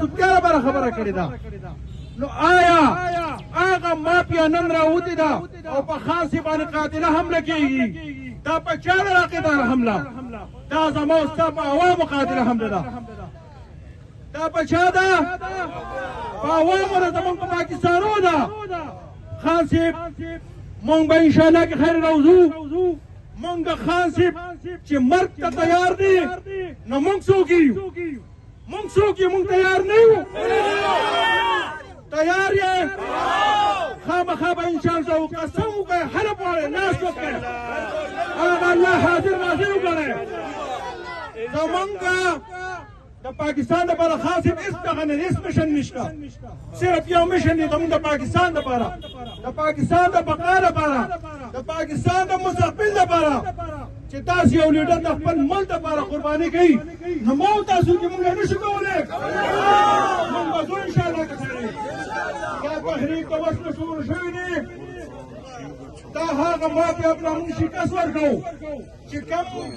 بیا لپاره خبره کړې ده نو آیا هغه مافیا نن راوتې ده او په خاصې باندې قاتله حمله کېږي دا په چا د عقیدار حمله دا زما او ستا په عوامو قاتله حمله ده دا په چا ده په عوامو ده زمونږ په پاکستانو ده خان صاحب مونږ به انشاءالله کې خیر راوځو مونږ د خان صاحب چې مرګ ته تیار دي نو مونږ څوک یو مونږ تیار نه یو تیار یې خامخا به انشاءالله قسم وکړئ حلف وکړئ ناست وکړئ هغه الله حاضر ناظر وګڼئ زمونږ د پاکستان لپاره خاص هیڅ دغه نه هیڅ مشن نشته صرف یو مشن دی زموږ د پاکستان لپاره د پاکستان د بقا لپاره د پاکستان د مستقبل لپاره چې تاسو یو لیډر د خپل ملک لپاره قرباني کوي نو مو تاسو کې موږ نشو کولی موږ به ځو انشاءالله که سړی دا تحریک د وس مشهور شوي دي دا هغه مافیا ته موږ شکست ورکوو چې کوم